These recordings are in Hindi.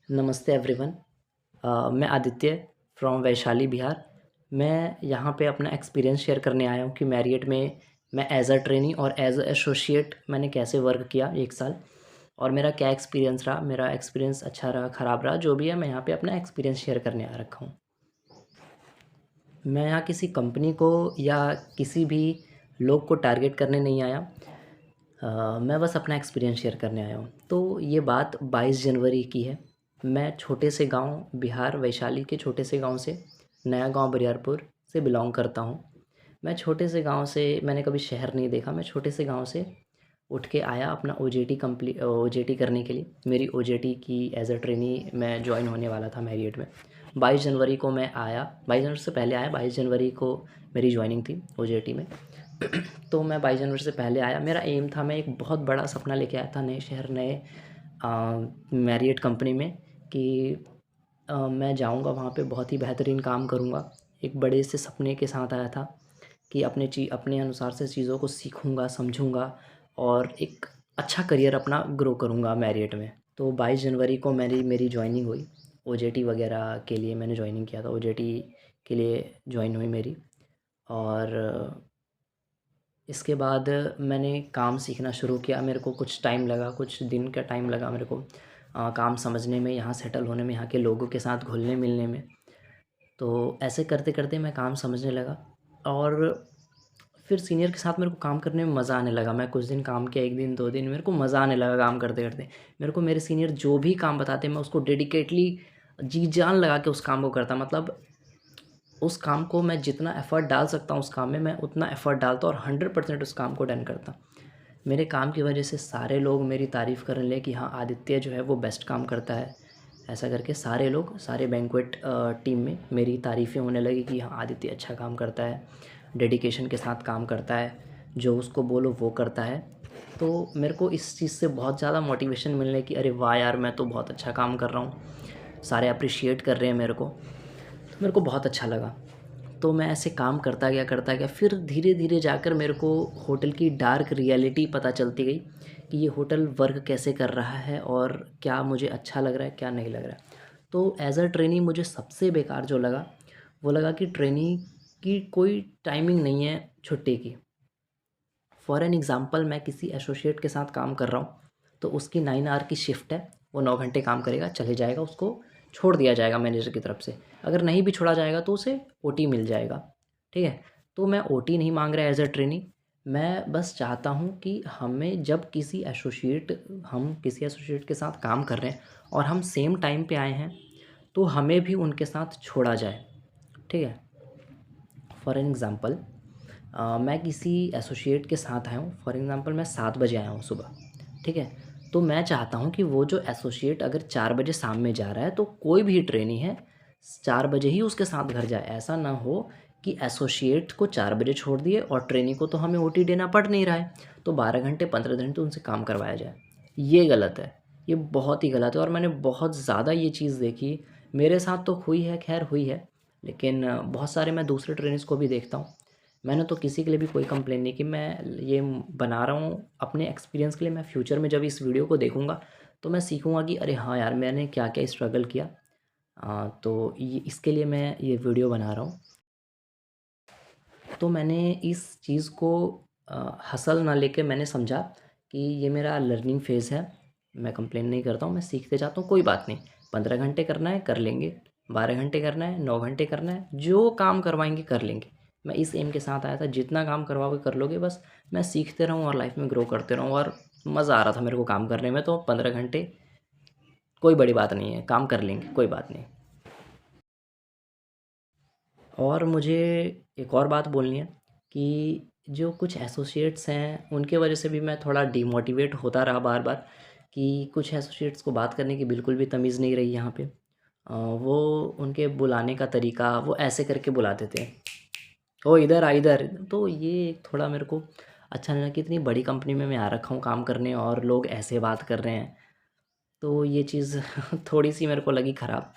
नमस्ते एवरीवन। मैं आदित्य फ्रॉम वैशाली बिहार। मैं यहाँ पे अपना एक्सपीरियंस शेयर करने आया हूँ कि मैरियट में मैं एज़ अ ट्रेनी और एज़ अ एसोसिएट मैंने कैसे वर्क किया 1 साल, और मेरा क्या एक्सपीरियंस रहा। मेरा एक्सपीरियंस अच्छा रहा, ख़राब रहा, जो भी है, मैं यहाँ पे अपना एक्सपीरियंस शेयर करने आ रखा हूँ। मैं यहाँ किसी कंपनी को या किसी भी लोग को टारगेट करने नहीं आया। मैं बस अपना एक्सपीरियंस शेयर करने आया हूँ। तो ये बात 22 जनवरी की है। मैं छोटे से गांव बिहार वैशाली के छोटे से गांव से, नया गांव बरियारपुर से बिलोंग करता हूँ। मैं छोटे से गांव से, मैंने कभी शहर नहीं देखा। मैं छोटे से गांव से उठ के आया अपना ओजेटी करने के लिए। मेरी ओजेटी की एज अ ट्रेनी मैं ज्वाइन होने वाला था मैरियट में। 22 जनवरी को मैं आया, 22 जनवरी से पहले आया। 22 जनवरी को मेरी ज्वाइनिंग थी ओजेटी में। तो मैं 22 जनवरी से पहले आया। मेरा एम था, मैं एक बहुत बड़ा सपना लेके आया था नए शहर, नए मैरियट कंपनी में, कि मैं जाऊंगा वहाँ पे, बहुत ही बेहतरीन काम करूंगा। एक बड़े से सपने के साथ आया था कि अपने अनुसार से चीज़ों को सीखूंगा, समझूंगा और एक अच्छा करियर अपना ग्रो करूंगा मैरियट में। तो 22 जनवरी को मेरी मेरी ज्वाइनिंग हुई। ओजेटी वगैरह के लिए मैंने ज्वाइनिंग किया था, ओजेटी के लिए ज्वाइन हुई मेरी। और इसके बाद मैंने काम सीखना शुरू किया। मेरे को कुछ टाइम लगा, कुछ दिन का टाइम लगा मेरे को काम समझने में, यहाँ सेटल होने में, यहाँ के लोगों के साथ घुलने मिलने में। तो ऐसे करते करते मैं काम समझने लगा, और फिर सीनियर के साथ मेरे को काम करने में मज़ा आने लगा। मैं कुछ दिन काम किया, 1 दिन 2 दिन, मेरे को मज़ा आने लगा काम करते करते। मेरे को मेरे सीनियर जो भी काम बताते, मैं उसको डेडिकेटली जी जान लगा के उस काम को करता। मतलब उस काम को मैं जितना एफ़र्ट डाल सकता हूँ उस काम में, मैं उतना एफ़र्ट डालता और 100% उस काम को डन करता। मेरे काम की वजह से सारे लोग मेरी तारीफ़ करने लगे कि हाँ, आदित्य जो है वो बेस्ट काम करता है। ऐसा करके सारे लोग, सारे बैंक्वेट टीम में मेरी तारीफ़ें होने लगी कि हाँ, आदित्य अच्छा काम करता है, डेडिकेशन के साथ काम करता है, जो उसको बोलो वो करता है। तो मेरे को इस चीज़ से बहुत ज़्यादा मोटिवेशन मिलने की, अरे वाह यार, मैं तो बहुत अच्छा काम कर रहा हूँ, सारे अप्रिशिएट कर रहे हैं मेरे को। तो मेरे को बहुत अच्छा लगा। तो मैं ऐसे काम करता गया। फिर धीरे धीरे जाकर मेरे को होटल की डार्क रियलिटी पता चलती गई कि ये होटल वर्क कैसे कर रहा है और क्या मुझे अच्छा लग रहा है, क्या नहीं लग रहा है। तो एज अ ट्रेनी मुझे सबसे बेकार जो लगा, वो लगा कि ट्रेनी की कोई टाइमिंग नहीं है छुट्टी की। फॉर एन एग्ज़ाम्पल, मैं किसी एसोसिएट के साथ काम कर रहा हूँ, तो उसकी 9 आवर की शिफ्ट है, वो 9 घंटे काम करेगा, चले जाएगा, उसको छोड़ दिया जाएगा मैनेजर की तरफ से। अगर नहीं भी छोड़ा जाएगा तो उसे ओटी मिल जाएगा, ठीक है। तो मैं ओटी नहीं मांग रहा एज अ ट्रेनी। मैं बस चाहता हूँ कि हम किसी एसोसिएट के साथ काम कर रहे हैं और हम सेम टाइम पे आए हैं, तो हमें भी उनके साथ छोड़ा जाए, ठीक है। फॉर एन एग्ज़ाम्पल, मैं किसी एसोसिएट के साथ आया हूँ, फॉर एग्ज़ाम्पल मैं 7 बजे आया हूँ सुबह, ठीक है। तो मैं चाहता हूँ कि वो जो एसोसिएट अगर 4 बजे शाम में जा रहा है, तो कोई भी ट्रेनी है 4 बजे ही उसके साथ घर जाए। ऐसा ना हो कि एसोसिएट को 4 बजे छोड़ दिए और ट्रेनी को तो हमें ओटी देना पड़ नहीं रहा है, तो 12 घंटे 15 घंटे उनसे काम करवाया जाए। ये गलत है, ये बहुत ही गलत है। और मैंने बहुत ज़्यादा ये चीज़ देखी, मेरे साथ तो हुई है, खैर हुई है, लेकिन बहुत सारे मैं दूसरे ट्रेनर्स को भी देखता हूँ। मैंने तो किसी के लिए भी कोई कंप्लेन नहीं की। मैं ये बना रहा हूँ अपने एक्सपीरियंस के लिए। मैं फ्यूचर में जब इस वीडियो को देखूँगा तो मैं सीखूँगा कि अरे हाँ यार, मैंने क्या क्या स्ट्रगल किया। तो ये इसके लिए मैं ये वीडियो बना रहा हूँ। तो मैंने इस चीज़ को हसल ना लेके मैंने समझा कि ये मेरा लर्निंग फ़ेज़ है। मैं कंप्लेन नहीं करता हूँ, मैं सीखते जाता हूँ, कोई बात नहीं। 15 घंटे करना है कर लेंगे, 12 घंटे करना है, 9 घंटे करना है, जो काम करवाएँगे कर लेंगे। मैं इस एम के साथ आया था, जितना काम करवाओगे कर लोगे, बस मैं सीखते रहूँ और लाइफ़ में ग्रो करते रहूँ। और मज़ा आ रहा था मेरे को काम करने में। तो 15 घंटे कोई बड़ी बात नहीं है, काम कर लेंगे, कोई बात नहीं। और मुझे एक और बात बोलनी है कि जो कुछ एसोसिएट्स हैं, उनके वजह से भी मैं थोड़ा डिमोटिवेट होता रहा बार बार, कि कुछ एसोसिएट्स को बात करने की बिल्कुल भी तमीज़ नहीं रही यहाँ पे। वो उनके बुलाने का तरीका, वो ऐसे करके बुलाते थे, ओ इधर आ इधर। तो ये थोड़ा मेरे को अच्छा नहीं लगा कि इतनी बड़ी कंपनी में मैं आ रखा हूँ काम करने और लोग ऐसे बात कर रहे हैं। तो ये चीज़ थोड़ी सी मेरे को लगी ख़राब।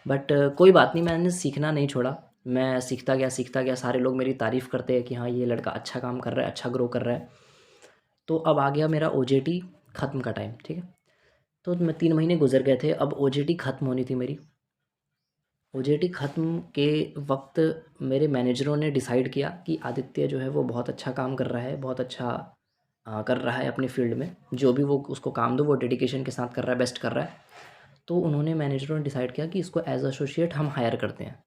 बट कोई बात नहीं, मैंने सीखना नहीं छोड़ा। मैं सीखता गया। सारे लोग मेरी तारीफ़ करते हैं कि हाँ, ये लड़का अच्छा काम कर रहा है, अच्छा ग्रो कर रहा है। तो अब आ गया मेरा ओजेटी ख़त्म का टाइम, ठीक है। तो मैं 3 महीने गुजर गए थे। अब ओजेटी ख़त्म होनी थी मेरी। ओजेटी ख़त्म के वक्त मेरे मैनेजरों ने डिसाइड किया कि आदित्य जो है वो बहुत अच्छा काम कर रहा है, बहुत अच्छा कर रहा है अपनी फ़ील्ड में। जो भी वो उसको काम दो वो डेडिकेशन के साथ कर रहा है, बेस्ट कर रहा है। तो उन्होंने मैनेजरों ने डिसाइड किया कि इसको एज़ एसोसिएट हम हायर करते हैं।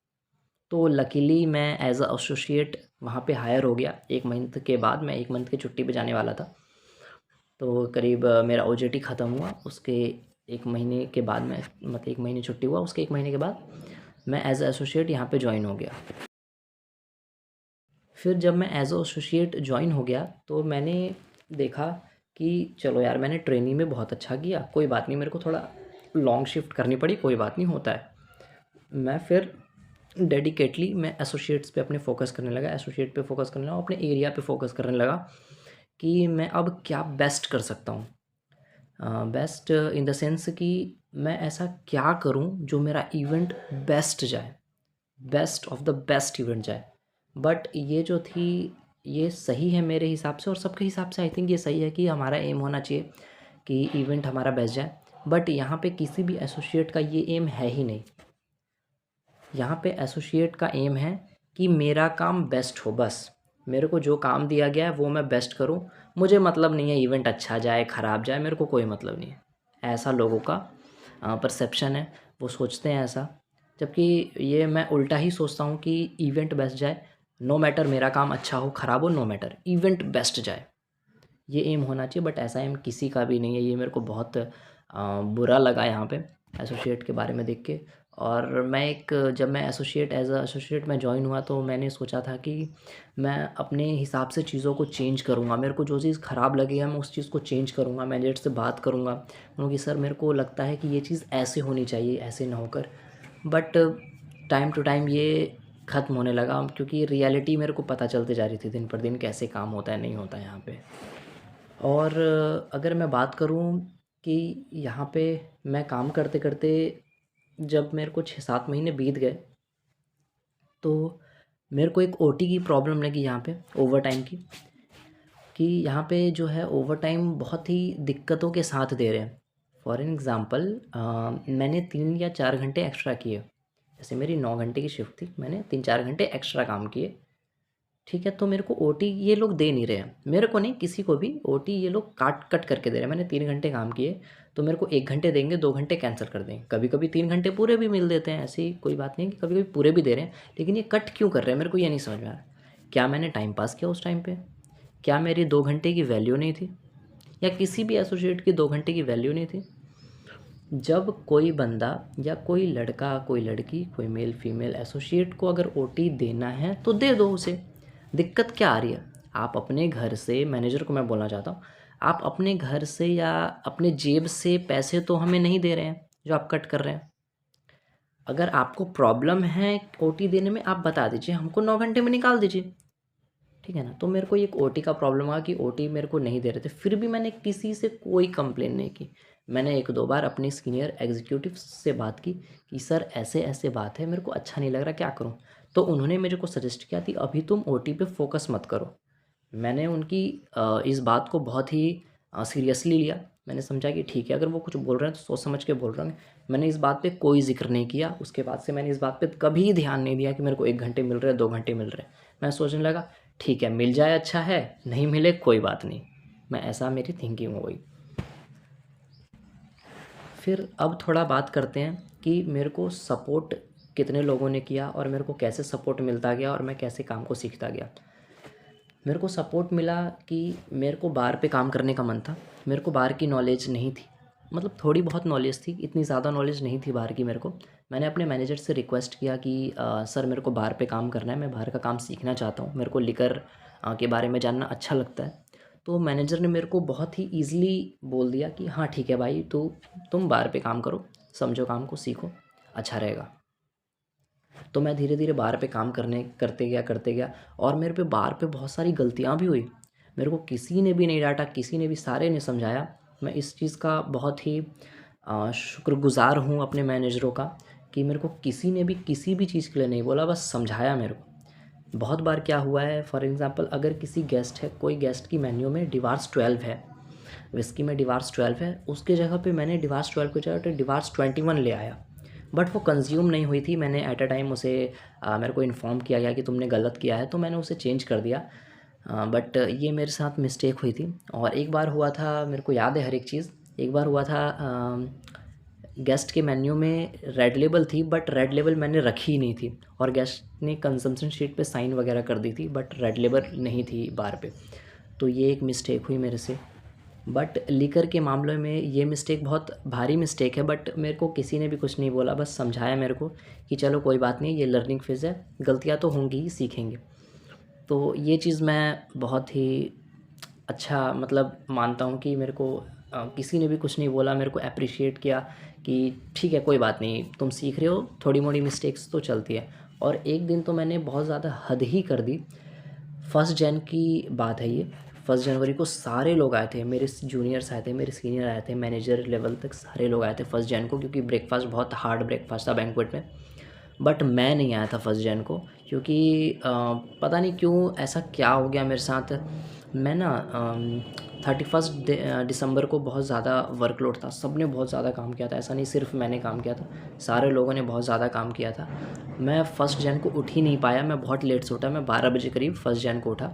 तो लकीली मैं एज़ अ एसोसिएट वहाँ पे हायर हो गया। 1 मंथ के बाद मैं 1 मंथ की छुट्टी पे जाने वाला था। तो करीब मेरा ओजेटी ख़त्म हुआ, उसके 1 महीने के बाद मैं मतलब 1 महीने छुट्टी हुआ, उसके 1 महीने के बाद मैं एज़ अ एसोसिएट यहाँ पे जॉइन हो गया। फिर जब मैं एज़ अ एसोसिएट जॉइन हो गया तो मैंने देखा कि चलो यार मैंने ट्रेनिंग में बहुत अच्छा किया, कोई बात नहीं, मेरे को थोड़ा लॉन्ग शिफ्ट करनी पड़ी, कोई बात नहीं, होता है। मैं फिर डेडिकेटली मैं एसोसिएट्स पे अपने फ़ोकस करने लगा, एसोसिएट पे फ़ोकस करने लगा, अपने एरिया पे फ़ोकस करने लगा कि मैं अब क्या बेस्ट कर सकता हूँ। बेस्ट इन द सेंस कि मैं ऐसा क्या करूँ जो मेरा इवेंट बेस्ट जाए, best of the best event जाए। बट ये जो थी ये सही है मेरे हिसाब से और सबके हिसाब से आई थिंक ये सही है कि हमारा एम होना चाहिए कि इवेंट हमारा बेस्ट जाए। बट यहाँ पे किसी भी एसोसिएट का ये एम है ही नहीं। यहाँ पे एसोसिएट का एम है कि मेरा काम बेस्ट हो, बस मेरे को जो काम दिया गया है वो मैं बेस्ट करूँ। मुझे मतलब नहीं है इवेंट अच्छा जाए ख़राब जाए, मेरे को कोई मतलब नहीं है। ऐसा लोगों का परसेप्शन है, वो सोचते हैं ऐसा। जबकि ये मैं उल्टा ही सोचता हूँ कि इवेंट बेस्ट जाए, नो मैटर मेरा काम अच्छा हो ख़राब हो, नो मैटर इवेंट बेस्ट जाए, ये एम होना चाहिए। बट ऐसा एम किसी का भी नहीं है। ये मेरे को बहुत बुरा लगा यहाँ पे एसोसिएट के बारे में देख के। और मैं एक जब मैं एसोसिएट एज अ एसोसिएट में जॉइन हुआ तो मैंने सोचा था कि मैं अपने हिसाब से चीज़ों को चेंज करूँगा। मेरे को जो चीज़ ख़राब लगेगा मैं उस चीज़ को चेंज करूँगा, मैनेजर से बात करूँगा क्योंकि सर मेरे को लगता है कि ये चीज़ ऐसे होनी चाहिए, ऐसे ना होकर। बट टाइम टू टाइम ये ख़त्म होने लगा क्योंकि रियलिटी मेरे को पता चलते जा रही थी दिन पर दिन कैसे काम होता है, नहीं होता है यहाँ पे। और अगर मैं बात करूँ कि यहाँ पे मैं काम करते करते जब मेरे को 6-7 महीने बीत गए तो मेरे को एक ओटी की प्रॉब्लम लगी यहाँ पे, ओवर टाइम की। कि यहाँ पे जो है ओवर टाइम बहुत ही दिक्कतों के साथ दे रहे हैं। फॉर एन एग्ज़ाम्पल मैंने 3 या 4 घंटे एक्स्ट्रा किए। जैसे मेरी 9 घंटे की शिफ्ट थी, मैंने 3-4 घंटे एक्स्ट्रा काम किए, ठीक है। तो मेरे को ओटी ये लोग दे नहीं रहे हैं, मेरे को नहीं किसी को भी ओटी ये लोग काट कट करके दे रहे हैं। मैंने 3 घंटे काम किए तो मेरे को 1 घंटे देंगे, 2 घंटे कैंसिल कर देंगे। कभी कभी 3 घंटे पूरे भी मिल देते हैं, ऐसी कोई बात नहीं कि कभी कभी पूरे भी दे रहे हैं। लेकिन ये कट क्यों कर रहे हैं मेरे को ये नहीं समझ में आ रहा। क्या मैंने टाइम पास किया उस टाइम पर? क्या मेरी 2 घंटे की वैल्यू नहीं थी? या किसी भी एसोसिएट की 2 घंटे की वैल्यू नहीं थी? जब कोई बंदा या कोई लड़का, कोई लड़की, कोई मेल फीमेल एसोसिएट को अगर ओटी देना है तो दे दो उसे। दिक्कत क्या आ रही है? आप अपने घर से, मैनेजर को मैं बोलना चाहता हूँ, आप अपने घर से या अपने जेब से पैसे तो हमें नहीं दे रहे हैं जो आप कट कर रहे हैं। अगर आपको प्रॉब्लम है ओटी देने में, आप बता दीजिए, हमको 9 घंटे में निकाल दीजिए, ठीक है ना। तो मेरे को एक ओटी का प्रॉब्लम आ कि ओटी मेरे को नहीं दे रहे थे, फिर भी मैंने किसी से कोई कंप्लेन नहीं की। मैंने 1-2 बार अपनी सीनियर एग्जीक्यूटिव से बात की कि सर ऐसे ऐसे बात है, मेरे को अच्छा नहीं लग रहा, क्या करूं? तो उन्होंने मेरे को सजेस्ट किया कि अभी तुम ओटी पे फोकस मत करो। मैंने उनकी इस बात को बहुत ही सीरियसली लिया। मैंने समझा कि ठीक है, अगर वो कुछ बोल रहे हैं तो सोच समझ के बोल रहे हैं। मैंने इस बात पे कोई ज़िक्र नहीं किया। उसके बाद से मैंने इस बात पे कभी ध्यान नहीं दिया कि मेरे को 1 घंटे मिल रहे हैं, 2 घंटे मिल रहे हैं। मैं सोचने लगा ठीक है, मिल जाए अच्छा है, नहीं मिले कोई बात नहीं। मैं ऐसा मेरी थिंकिंग हो गई। फिर अब थोड़ा बात करते हैं कि मेरे को सपोर्ट कितने लोगों ने किया और मेरे को कैसे सपोर्ट मिलता गया और मैं कैसे काम को सीखता गया। मेरे को सपोर्ट मिला कि मेरे को बार पे काम करने का मन था। मेरे को बार की नॉलेज नहीं थी, मतलब थोड़ी बहुत नॉलेज थी, इतनी ज़्यादा नॉलेज नहीं थी बार की मेरे को। मैंने अपने मैनेजर से रिक्वेस्ट किया कि सर मेरे को बार पे काम करना है, मैं बाहर का काम सीखना चाहता हूँ, मेरे को लिकर के बारे में जानना अच्छा लगता है। तो मैनेजर ने मेरे को बहुत ही ईज़िली बोल दिया कि हाँ ठीक है भाई, तुम बार पे काम करो, समझो काम को, सीखो, अच्छा रहेगा। तो मैं धीरे धीरे बार पे काम करते गया और मेरे पे बार पे बहुत सारी गलतियाँ भी हुई। मेरे को किसी ने भी नहीं डांटा, किसी ने भी, सारे ने समझाया। मैं इस चीज़ का बहुत ही शुक्रगुज़ार हूँ अपने मैनेजरों का कि मेरे को किसी ने भी किसी भी चीज़ के लिए नहीं बोला, बस समझाया मेरे को। बहुत बार क्या हुआ है, फॉर एग्ज़ाम्पल अगर किसी गेस्ट है, कोई गेस्ट की मेन्यू में डिवार्स 12 है विस्की में डिवार्स 12 है, उसके जगह पे मैंने डिवार्स 12 की जगह डिवार्स 21 ले आया, बट वो कंज्यूम नहीं हुई थी। मैंने एट अ टाइम उसे मेरे को इन्फॉर्म किया गया कि तुमने गलत किया है, तो मैंने उसे चेंज कर दिया। बट ये मेरे साथ मिस्टेक हुई थी। और एक बार हुआ था, मेरे को याद है हर एक चीज़, एक बार हुआ था गेस्ट के मेन्यू में रेड लेबल थी, बट रेड लेबल मैंने रखी ही नहीं थी, और गेस्ट ने कंजम्पशन शीट पे साइन वगैरह कर दी थी, बट रेड लेबल नहीं थी बार पे। तो ये एक मिस्टेक हुई मेरे से। बट लीकर के मामले में ये मिस्टेक बहुत भारी मिस्टेक है, बट मेरे को किसी ने भी कुछ नहीं बोला, बस समझाया मेरे को कि चलो कोई बात नहीं, ये लर्निंग फेज़ है, गलतियाँ तो होंगी ही, सीखेंगे। तो ये चीज़ मैं बहुत ही अच्छा मतलब मानता हूँ कि मेरे को किसी ने भी कुछ नहीं बोला, मेरे को एप्रिशिएट किया कि ठीक है कोई बात नहीं, तुम सीख रहे हो, थोड़ी मोड़ी मिस्टेक्स तो चलती है। और एक दिन तो मैंने बहुत ज़्यादा हद ही कर दी। 1 जन की बात है ये, 1 जनवरी को सारे लोग आए थे, मेरे जूनियर्स आए थे, मेरे सीनियर आए थे, मैनेजर लेवल तक सारे लोग आए थे 1 जन को, क्योंकि ब्रेकफास्ट बहुत हार्ड ब्रेकफास्ट था बैंक्वेट में। बट मैं नहीं आया था 1 जन को, क्योंकि पता नहीं क्यों ऐसा क्या हो गया मेरे साथ। मैं ना 31 दिसंबर को बहुत ज़्यादा वर्कलोड था, सब ने बहुत ज़्यादा काम किया था, ऐसा नहीं सिर्फ मैंने काम किया था, सारे लोगों ने बहुत ज़्यादा काम किया था। मैं 1 जन को उठ ही नहीं पाया, मैं बहुत लेट से उठा, मैं 12 बजे करीब 1 जन को उठा।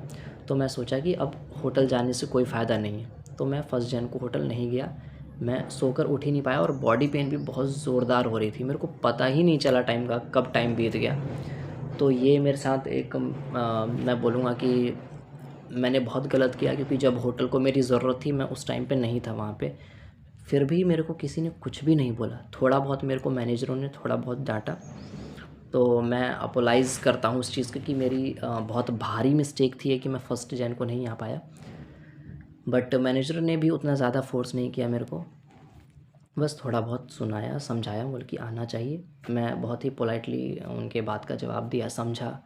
तो मैं सोचा कि अब होटल जाने से कोई फ़ायदा नहीं है, तो मैं 1 जन को होटल नहीं गया। मैं सोकर उठ ही नहीं पाया, और बॉडी पेन भी बहुत ज़ोरदार हो रही थी, मेरे को पता ही नहीं चला टाइम का, कब टाइम बीत गया। तो ये मेरे साथ एक मैं बोलूँगा कि मैंने बहुत गलत किया, क्योंकि जब होटल को मेरी ज़रूरत थी मैं उस टाइम पे नहीं था वहाँ पे। फिर भी मेरे को किसी ने कुछ भी नहीं बोला, थोड़ा बहुत मेरे को मैनेजरों ने थोड़ा बहुत डांटा। तो मैं अपोलाइज़ करता हूँ उस चीज़ की कि मेरी बहुत भारी मिस्टेक थी कि मैं 1 जन को नहीं आ पाया। बट मैनेजर ने भी उतना ज़्यादा फोर्स नहीं किया मेरे को, बस थोड़ा बहुत सुनाया, समझाया, बोल कि आना चाहिए। मैं बहुत ही पोलाइटली उनके बात का जवाब दिया, समझा।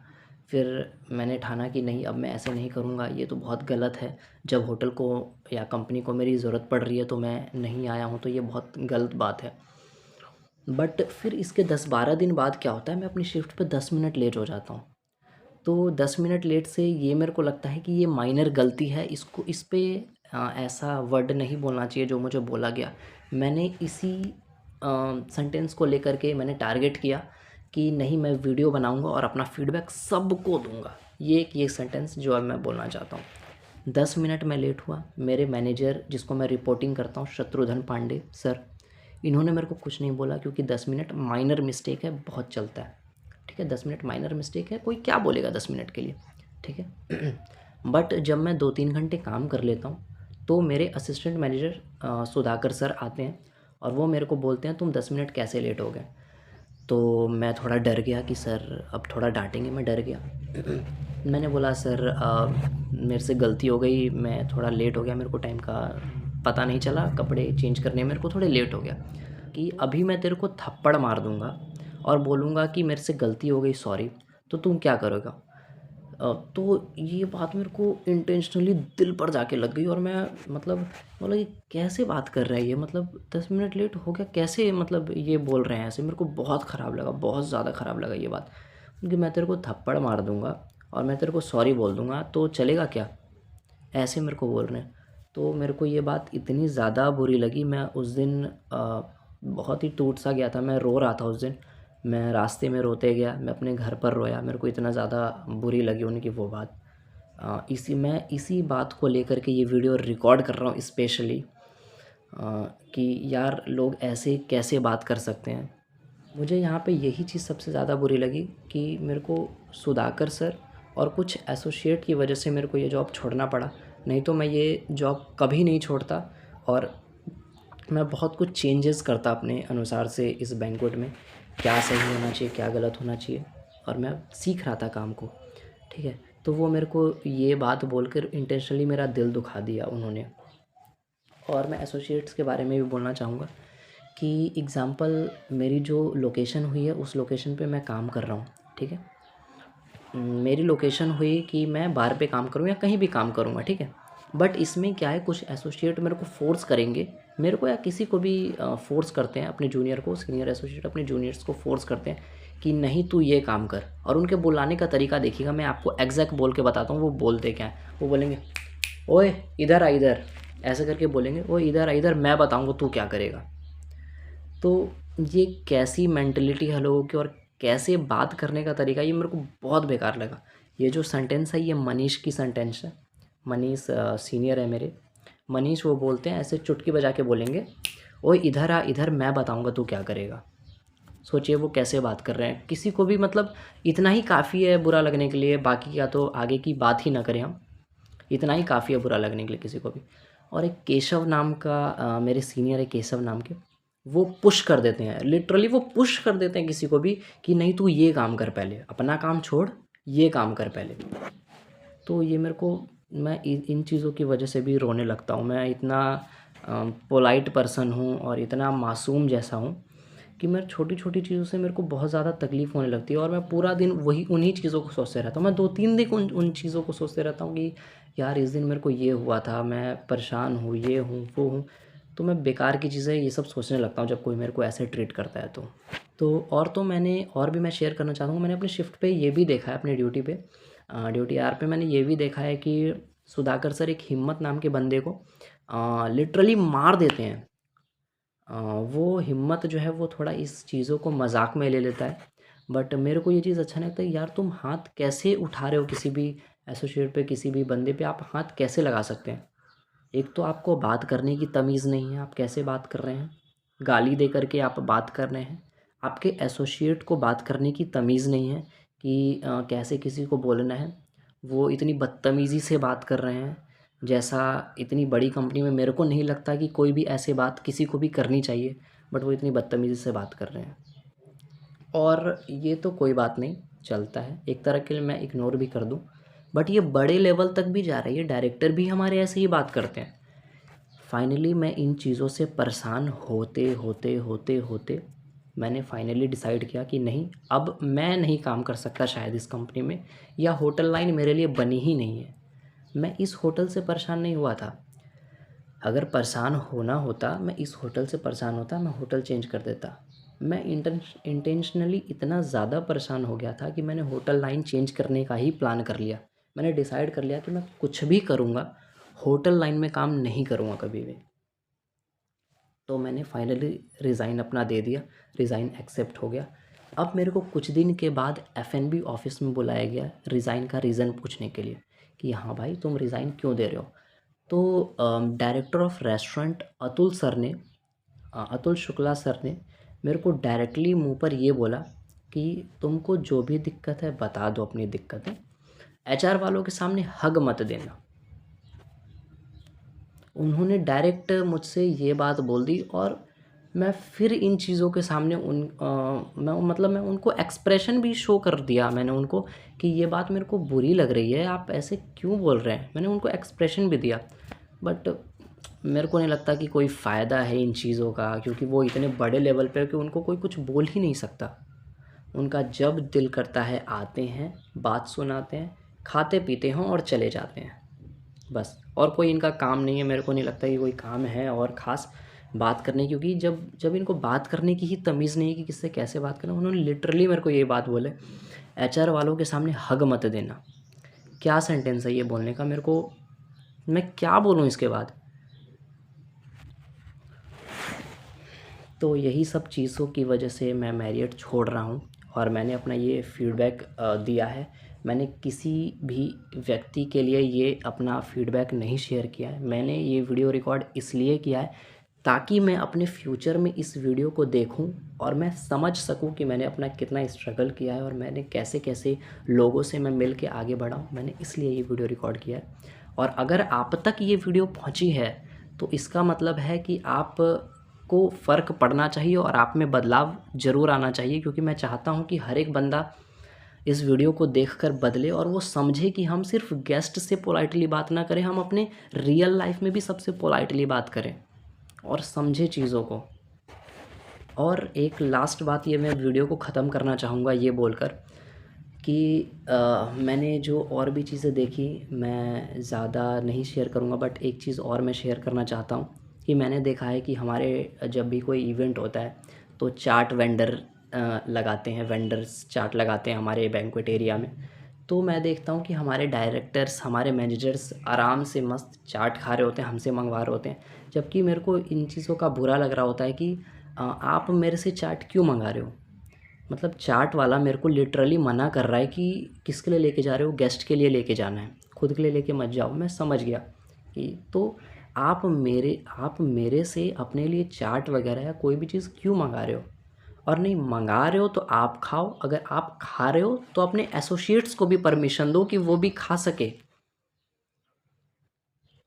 फिर मैंने ठाना कि नहीं, अब मैं ऐसे नहीं करूँगा, ये तो बहुत गलत है। जब होटल को या कंपनी को मेरी ज़रूरत पड़ रही है तो मैं नहीं आया हूँ, तो ये बहुत गलत बात है। बट फिर इसके 10-12 दिन बाद क्या होता है, मैं अपनी शिफ्ट पे 10 मिनट लेट हो जाता हूँ। तो 10 मिनट लेट से ये मेरे को लगता है कि ये माइनर गलती है, इसको इस पे ऐसा वर्ड नहीं बोलना चाहिए जो मुझे बोला गया। मैंने इसी सेंटेंस को लेकर के मैंने टारगेट किया कि नहीं, मैं वीडियो बनाऊंगा और अपना फीडबैक सबको दूंगा। ये सेंटेंस जो है मैं बोलना चाहता हूँ। 10 मिनट मैं लेट हुआ, मेरे मैनेजर जिसको मैं रिपोर्टिंग करता हूँ, शत्रुघ्न पांडे सर, इन्होंने मेरे को कुछ नहीं बोला, क्योंकि 10 मिनट माइनर मिस्टेक है, बहुत चलता है। ठीक है, 10 मिनट माइनर मिस्टेक है, कोई क्या बोलेगा 10 मिनट के लिए, ठीक है। बट जब मैं 2-3 घंटे काम कर लेता हूँ, तो मेरे असिस्टेंट मैनेजर सुधाकर सर आते हैं, और वो मेरे को बोलते हैं तुम 10 मिनट कैसे लेट हो गए। तो मैं थोड़ा डर गया कि सर अब थोड़ा डांटेंगे, मैं डर गया। मैंने बोला सर मेरे से गलती हो गई, मैं थोड़ा लेट हो गया, मेरे को टाइम का पता नहीं चला, कपड़े चेंज करने में मेरे को थोड़े लेट हो गया, कि अभी मैं तेरे को थप्पड़ मार दूँगा और बोलूँगा कि मेरे से गलती हो गई, सॉरी, तो तुम क्या करोगा। तो ये बात मेरे को इंटेंशनली दिल पर जाके लग गई, और मैं मतलब बोला ये कैसे बात कर रहा है ये, मतलब 10 मिनट लेट हो गया कैसे, मतलब ये बोल रहे हैं ऐसे। मेरे को बहुत ख़राब लगा, बहुत ज़्यादा ख़राब लगा ये बात, क्योंकि मैं तेरे को थप्पड़ मार दूँगा और मैं तेरे को सॉरी बोल दूँगा तो चलेगा क्या, ऐसे मेरे को बोल रहे हैं। तो मेरे को ये बात इतनी ज़्यादा बुरी लगी, मैं उस दिन बहुत ही टूट सा गया था, मैं रो रहा था उस दिन। मैं रास्ते में रोते गया, मैं अपने घर पर रोया, मेरे को इतना ज़्यादा बुरी लगी उनकी वो बात। इसी बात को लेकर के ये वीडियो रिकॉर्ड कर रहा हूँ स्पेशली, कि यार लोग ऐसे कैसे बात कर सकते हैं। मुझे यहाँ पे यही चीज़ सबसे ज़्यादा बुरी लगी कि मेरे को सुधाकर सर और कुछ एसोसिएट की वजह से मेरे को ये जॉब छोड़ना पड़ा, नहीं तो मैं ये जॉब कभी नहीं छोड़ता, और मैं बहुत कुछ चेंजेस करता अपने अनुसार से इस बैंक्वेट में, क्या सही होना चाहिए, क्या गलत होना चाहिए, और मैं सीख रहा था काम को, ठीक है। तो वो मेरे को ये बात बोलकर इंटेंशनली मेरा दिल दुखा दिया उन्होंने। और मैं एसोसिएट्स के बारे में भी बोलना चाहूँगा कि एग्ज़ाम्पल मेरी जो लोकेशन हुई है उस लोकेशन पे मैं काम कर रहा हूँ, ठीक है। मेरी लोकेशन हुई कि मैं बार पे काम करूँ या कहीं भी काम करूँगा, ठीक है। बट इसमें क्या है, कुछ एसोसिएट मेरे को फ़ोर्स करेंगे, मेरे को या किसी को भी फ़ोर्स करते हैं, अपने जूनियर को, सीनियर एसोसिएट अपने जूनियर्स को फ़ोर्स करते हैं कि नहीं तू ये काम कर। और उनके बुलाने का तरीका देखिएगा, मैं आपको एग्जैक्ट बोल के बताता हूँ वो बोलते क्या हैं। वो बोलेंगे ओए इधर आ, इधर ऐसे करके बोलेंगे, वो इधर इधर मैं बताऊँगा तू क्या करेगा। तो ये कैसी मेंटलिटी है लोगों की और कैसे बात करने का तरीका, ये मेरे को बहुत बेकार लगा। ये जो सेंटेंस है ये मनीष की सेंटेंस है। मनीष सीनियर है मेरे। मनीष वो बोलते हैं, ऐसे चुटकी बजा के बोलेंगे, ओए इधर आ इधर मैं बताऊंगा तू क्या करेगा। सोचिए वो कैसे बात कर रहे हैं किसी को भी, मतलब इतना ही काफ़ी है बुरा लगने के लिए, बाकी का तो आगे की बात ही ना करें हम। इतना ही काफ़ी है बुरा लगने के लिए किसी को भी। और एक केशव नाम का मेरे सीनियर है केशव नाम के, वो पुश कर देते हैं, लिटरली वो पुश कर देते हैं किसी को भी कि नहीं तू ये काम कर, पहले अपना काम छोड़, ये काम कर पहले। तो ये मेरे को, मैं इन चीज़ों की वजह से भी रोने लगता हूँ। मैं इतना पोलाइट पर्सन हूँ और इतना मासूम जैसा हूँ कि मैं छोटी छोटी चीज़ों से मेरे को बहुत ज़्यादा तकलीफ़ होने लगती है और मैं पूरा दिन वही उन्हीं चीज़ों को सोचते रहता हूँ। मैं 2-3 दिन उन चीज़ों को सोचते रहता हूँ कि यार इस दिन मेरे को ये हुआ था, मैं परेशान हूँ, ये हूँ वो हूँ। तो मैं बेकार की चीज़ें ये सब सोचने लगता हूँ जब कोई मेरे को ऐसे ट्रीट करता है तो मैंने और भी मैं शेयर करना चाहता हूँ। मैंने अपनी शिफ्ट पे ये भी देखा है, अपनी ड्यूटी पे, ड्यूटी आवर पे मैंने ये भी देखा है कि सुधाकर सर एक हिम्मत नाम के बंदे को लिटरली मार देते हैं। वो हिम्मत जो है वो थोड़ा इस चीज़ों को मजाक में ले लेता है, बट मेरे को ये चीज़ अच्छा नहीं लगता है। यार तुम हाथ कैसे उठा रहे हो किसी भी एसोसिएट पे, किसी भी बंदे पे आप हाथ कैसे लगा सकते हैं? एक तो आपको बात करने की तमीज़ नहीं है, आप कैसे बात कर रहे हैं, गाली दे करके आप बात कर रहे हैं। आपके एसोसिएट को बात करने की तमीज़ नहीं है कि कैसे किसी को बोलना है। वो इतनी बदतमीज़ी से बात कर रहे हैं, जैसा इतनी बड़ी कंपनी में मेरे को नहीं लगता कि कोई भी ऐसे बात किसी को भी करनी चाहिए, बट वो इतनी बदतमीज़ी से बात कर रहे हैं। और ये तो कोई बात नहीं, चलता है, एक तरह के लिए मैं इग्नोर भी कर दूँ, बट ये बड़े लेवल तक भी जा रही है, डायरेक्टर भी हमारे ऐसे ही बात करते हैं। फाइनली मैं इन चीज़ों से परेशान होते होते होते होते मैंने फाइनली डिसाइड किया कि नहीं, अब मैं नहीं काम कर सकता शायद इस कंपनी में, या होटल लाइन मेरे लिए बनी ही नहीं है। मैं इस होटल से परेशान नहीं हुआ था। अगर परेशान होना होता, मैं इस होटल से परेशान होता, मैं होटल चेंज कर देता। मैं इंटेंशनली इतना ज़्यादा परेशान हो गया था कि मैंने होटल लाइन चेंज करने का ही प्लान कर लिया। मैंने डिसाइड कर लिया कि मैं कुछ भी करूँगा, होटल लाइन में काम नहीं करूँगा कभी भी। तो मैंने फाइनली रिज़ाइन अपना दे दिया, रिज़ाइन एक्सेप्ट हो गया। अब मेरे को कुछ दिन के बाद एफ&बी ऑफिस में बुलाया गया रिज़ाइन का रीज़न पूछने के लिए कि हाँ भाई तुम रिज़ाइन क्यों दे रहे हो। तो director of restaurant Atul Shukla sir ने मेरे को डायरेक्टली मुंह पर ये बोला कि तुमको जो भी दिक्कत है बता दो अपनी दिक्कतें, एचआर वालों के सामने हग मत देना। उन्होंने डायरेक्ट मुझसे ये बात बोल दी और मैं फिर इन चीज़ों के सामने मैं उनको एक्सप्रेशन भी शो कर दिया मैंने उनको कि ये बात मेरे को बुरी लग रही है, आप ऐसे क्यों बोल रहे हैं। मैंने उनको एक्सप्रेशन भी दिया, बट मेरे को नहीं लगता कि कोई फ़ायदा है इन चीज़ों का, क्योंकि वो इतने बड़े लेवल पे है कि उनको कोई कुछ बोल ही नहीं सकता। उनका जब दिल करता है आते हैं, बात सुनाते हैं, खाते पीते हैं और चले जाते हैं, बस। और कोई इनका काम नहीं है, मेरे को नहीं लगता कि कोई काम है और ख़ास बात करने, क्योंकि जब जब इनको बात करने की ही तमीज़ नहीं है कि किससे कैसे बात करना। उन्होंने लिटरली मेरे को ये बात बोले, एचआर वालों के सामने हग मत देना। क्या सेंटेंस है ये बोलने का, मेरे को, मैं क्या बोलूँ इसके बाद। तो यही सब चीज़ों की वजह से मैं मैरियट छोड़ रहा हूँ और मैंने अपना ये फीडबैक दिया है। मैंने किसी भी व्यक्ति के लिए ये अपना फीडबैक नहीं शेयर किया है। मैंने ये वीडियो रिकॉर्ड इसलिए किया है ताकि मैं अपने फ्यूचर में इस वीडियो को देखूं और मैं समझ सकूं कि मैंने अपना कितना स्ट्रगल किया है और मैंने कैसे कैसे लोगों से मैं मिल के आगे बढ़ा हूँ। मैंने इसलिए ये वीडियो रिकॉर्ड किया है। और अगर आप तक ये वीडियो पहुँची है तो इसका मतलब है कि आप को फ़र्क पड़ना चाहिए और आप में बदलाव ज़रूर आना चाहिए, क्योंकि मैं चाहता हूं कि हर एक बंदा इस वीडियो को देखकर बदले और वो समझे कि हम सिर्फ गेस्ट से पोलाइटली बात ना करें, हम अपने रियल लाइफ में भी सबसे पोलाइटली बात करें और समझे चीज़ों को। और एक लास्ट बात ये मैं वीडियो को ख़त्म करना चाहूँगा ये बोलकर कि मैंने जो और भी चीज़ें देखी मैं ज़्यादा नहीं शेयर करूँगा, बट एक चीज़ और मैं शेयर करना चाहता हूँ कि मैंने देखा है कि हमारे जब भी कोई इवेंट होता है तो चाट वेंडर लगाते हैं, वेंडर्स चाट लगाते हैं हमारे बैंक्वेट एरिया में। तो मैं देखता हूँ कि हमारे डायरेक्टर्स, हमारे मैनेजर्स आराम से मस्त चाट खा रहे होते हैं, हमसे मंगवा रहे होते हैं, जबकि मेरे को इन चीज़ों का बुरा लग रहा होता है कि आप मेरे से चाट क्यों मंगा रहे हो। मतलब चाट वाला मेरे को लिटरली मना कर रहा है कि किसके लिए लेके जा रहे हो, गेस्ट के लिए लेके जाना है, खुद के लिए लेके मत जाओ। मैं समझ गया कि तो आप मेरे से अपने लिए चाट वगैरह या कोई भी चीज़ क्यों मंगा रहे हो। और नहीं मंगा रहे हो तो आप खाओ, अगर आप खा रहे हो तो अपने एसोसिएट्स को भी परमिशन दो कि वो भी खा सके।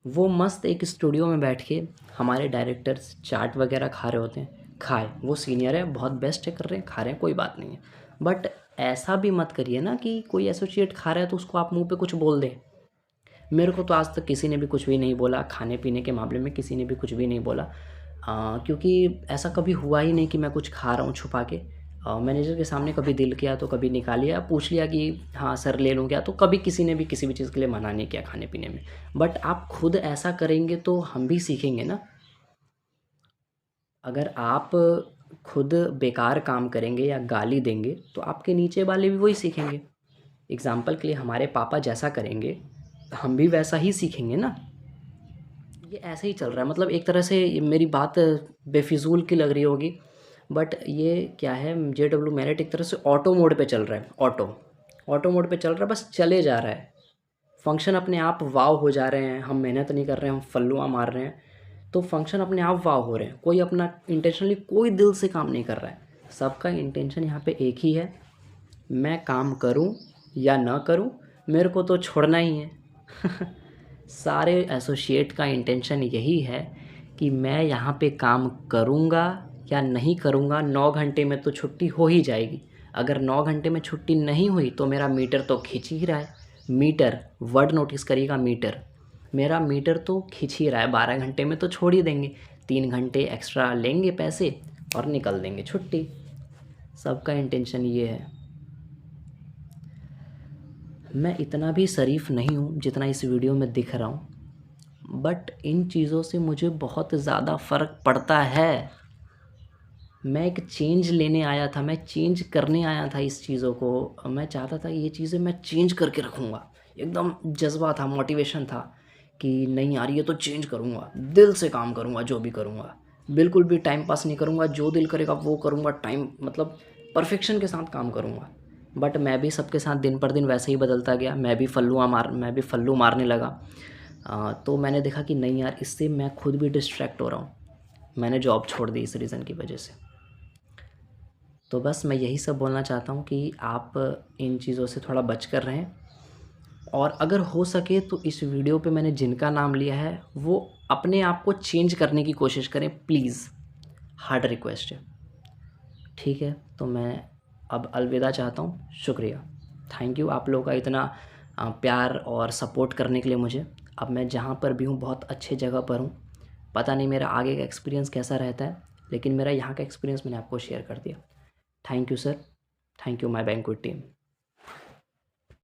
वो मस्त एक स्टूडियो में बैठ के हमारे डायरेक्टर्स चाट वगैरह खा रहे होते हैं, खाए, वो सीनियर है, बहुत बेस्ट है, कर रहे हैं, खा रहे हैं, कोई बात नहीं है। बट ऐसा भी मत करिए ना कि कोई एसोसिएट खा रहा है तो उसको आप मुंह पे कुछ बोल दें। मेरे को तो आज तक किसी ने भी कुछ भी नहीं बोला, खाने पीने के मामले में किसी ने भी कुछ भी नहीं बोला। क्योंकि ऐसा कभी हुआ ही नहीं कि मैं कुछ खा रहा हूँ छुपा के। मैनेजर के सामने कभी दिल किया तो कभी निकाल लिया, पूछ लिया कि हाँ सर ले लूँ क्या, तो कभी किसी ने भी किसी भी चीज़ के लिए मना नहीं किया खाने पीने में। बट आप खुद ऐसा करेंगे तो हम भी सीखेंगे ना। अगर आप खुद बेकार काम करेंगे या गाली देंगे तो आपके नीचे वाले भी वही सीखेंगे। एग्ज़ाम्पल के लिए हमारे पापा जैसा करेंगे हम भी वैसा ही सीखेंगे ना। ये ऐसे ही चल रहा है, मतलब एक तरह से मेरी बात बेफिजूल की लग रही होगी, बट ये क्या है, JW Marriott एक तरह से ऑटो मोड पे चल रहा है। ऑटो मोड पे चल रहा है, बस चले जा रहा है। फंक्शन अपने आप वाव हो जा रहे हैं, हम मेहनत नहीं कर रहे हैं, हम फल्लुआ मार रहे हैं, तो फंक्शन अपने आप वाव हो रहे हैं। कोई अपना इंटेंशनली कोई दिल से काम नहीं कर रहा है। सबका इंटेंशन यहाँ पे एक ही है, मैं काम करूँ या ना करूँ, मेरे को तो छोड़ना ही है। सारे एसोसिएट का इंटेंशन यही है कि मैं यहाँ पे काम करूँगा या नहीं करूँगा, 9 घंटे में तो छुट्टी हो ही जाएगी। अगर 9 घंटे में छुट्टी नहीं हुई तो मेरा मीटर तो खिंच ही रहा है। मीटर, वर्ड नोटिस करिएगा, मीटर, मेरा मीटर तो खिंच ही रहा है। 12 घंटे में तो छोड़ ही देंगे, 3 घंटे एक्स्ट्रा लेंगे पैसे और निकल देंगे छुट्टी। सबका इंटेंशन ये है। मैं इतना भी शरीफ नहीं हूँ जितना इस वीडियो में दिख रहा हूँ, बट इन चीज़ों से मुझे बहुत ज़्यादा फ़र्क पड़ता है। मैं एक चेंज लेने आया था, मैं चेंज करने आया था इस चीज़ों को। मैं चाहता था ये चीज़ें मैं चेंज करके रखूँगा, एकदम जज़्बा था, मोटिवेशन था कि नहीं यार ये तो चेंज करूँगा, दिल से काम करूँगा, जो भी करूँगा, बिल्कुल भी टाइम पास नहीं करूँगा, जो दिल करेगा वो करूँगा, टाइम मतलब परफेक्शन के साथ काम करूँगा। बट मैं भी सबके साथ दिन पर दिन वैसे ही बदलता गया, मैं भी फल्लू मारने लगा। तो मैंने देखा कि नहीं यार, इससे मैं खुद भी डिस्ट्रैक्ट हो रहा हूँ। मैंने जॉब छोड़ दी इस रीज़न की वजह से। तो बस मैं यही सब बोलना चाहता हूँ कि आप इन चीज़ों से थोड़ा बच कर रहें, और अगर हो सके तो इस वीडियो पे मैंने जिनका नाम लिया है वो अपने आप को चेंज करने की कोशिश करें प्लीज़, हार्ड रिक्वेस्ट है। ठीक है, तो मैं अब अलविदा चाहता हूँ। शुक्रिया, थैंक यू आप लोगों का इतना प्यार और सपोर्ट करने के लिए मुझे। अब मैं जहाँ पर भी हूँ बहुत अच्छे जगह पर हूँ। पता नहीं मेरा आगे का एक्सपीरियंस कैसा रहता है, लेकिन मेरा यहाँ का एक्सपीरियंस मैंने आपको शेयर कर दिया। Thank you sir, thank you my banquet team.